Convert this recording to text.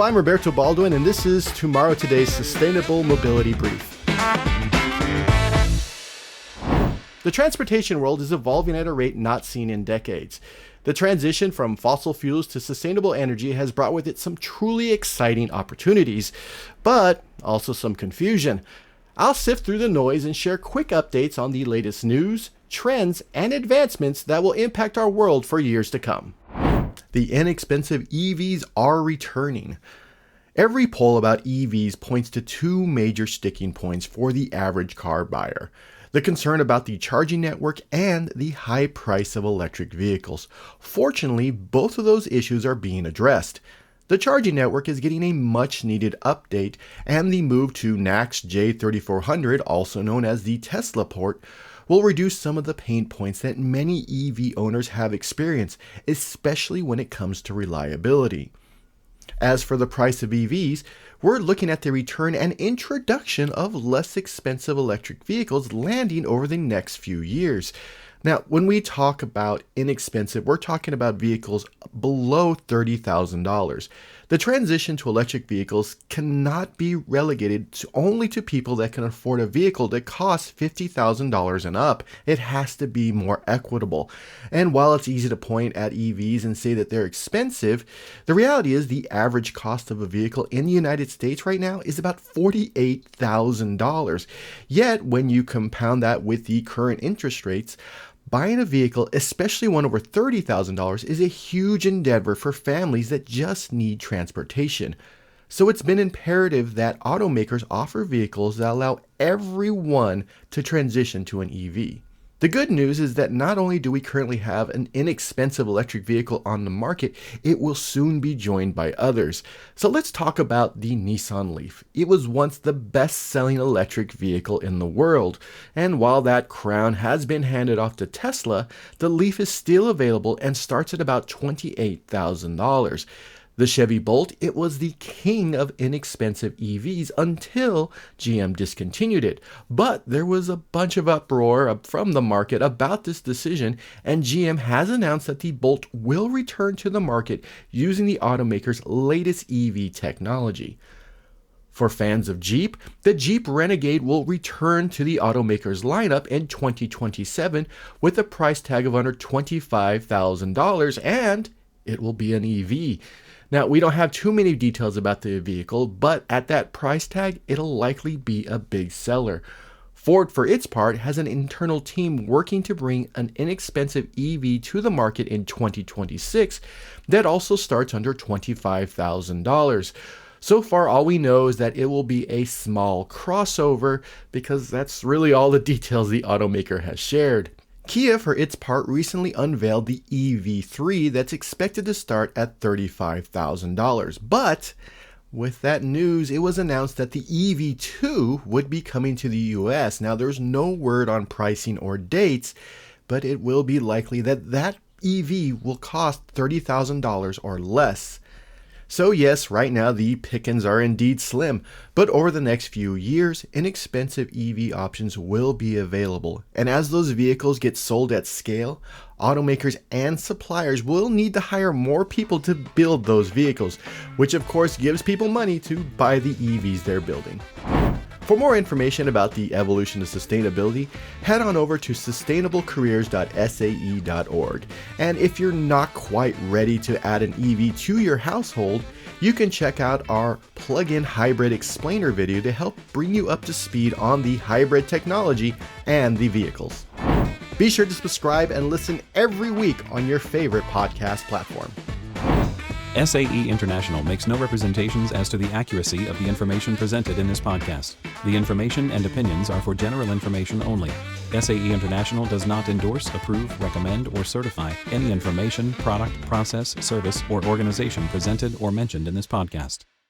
I'm Roberto Baldwin, and this is Tomorrow Today's Sustainable Mobility Brief. The transportation world is evolving at a rate not seen in decades. The transition from fossil fuels to sustainable energy has brought with it some truly exciting opportunities, but also some confusion. I'll sift through the noise and share quick updates on the latest news, trends, and advancements that will impact our world for years to come. The inexpensive EVs are returning. Every poll about EVs points to two major sticking points for the average car buyer: the concern about the charging network and the high price of electric vehicles. Fortunately, both of those issues are being addressed. The charging network is getting a much-needed update, and the move to NACS J3400, also known as the Tesla port, will reduce some of the pain points that many EV owners have experienced, especially when it comes to reliability. As for the price of EVs, we're looking at the return and introduction of less expensive electric vehicles landing over the next few years. Now, when we talk about inexpensive, we're talking about vehicles below $30,000. The transition to electric vehicles cannot be relegated only to people that can afford a vehicle that costs $50,000 and up. It has to be more equitable. And while it's easy to point at EVs and say that they're expensive, the reality is the average cost of a vehicle in the United States right now is about $48,000. Yet, when you compound that with the current interest rates, buying a vehicle, especially one over $30,000, is a huge endeavor for families that just need transportation. So it's been imperative that automakers offer vehicles that allow everyone to transition to an EV. The good news is that not only do we currently have an inexpensive electric vehicle on the market, it will soon be joined by others. So let's talk about the Nissan Leaf. It was once the best-selling electric vehicle in the world, and while that crown has been handed off to Tesla, the Leaf is still available and starts at about $28,000. The Chevy Bolt, it was the king of inexpensive EVs until GM discontinued it. But there was a bunch of uproar from the market about this decision, and GM has announced that the Bolt will return to the market using the automaker's latest EV technology. For fans of Jeep, the Jeep Renegade will return to the automaker's lineup in 2027 with a price tag of under $25,000, and it will be an EV. Now, we don't have too many details about the vehicle, but at that price tag, it'll likely be a big seller. Ford, for its part, has an internal team working to bring an inexpensive EV to the market in 2026 that also starts under $25,000. So far, all we know is that it will be a small crossover, because that's really all the details the automaker has shared. Kia, for its part, recently unveiled the EV3 that's expected to start at $35,000. But with that news, it was announced that the EV2 would be coming to the US. Now, there's no word on pricing or dates, but it will be likely that that EV will cost $30,000 or less. So yes, right now the pickings are indeed slim, but over the next few years, inexpensive EV options will be available. And as those vehicles get sold at scale, automakers and suppliers will need to hire more people to build those vehicles, which of course gives people money to buy the EVs they're building. For more information about the evolution of sustainability, head on over to sustainablecareers.sae.org. And if you're not quite ready to add an EV to your household, you can check out our plug-in hybrid explainer video to help bring you up to speed on the hybrid technology and the vehicles. Be sure to subscribe and listen every week on your favorite podcast platform. SAE International makes no representations as to the accuracy of the information presented in this podcast. The information and opinions are for general information only. SAE International does not endorse, approve, recommend, or certify any information, product, process, service, or organization presented or mentioned in this podcast.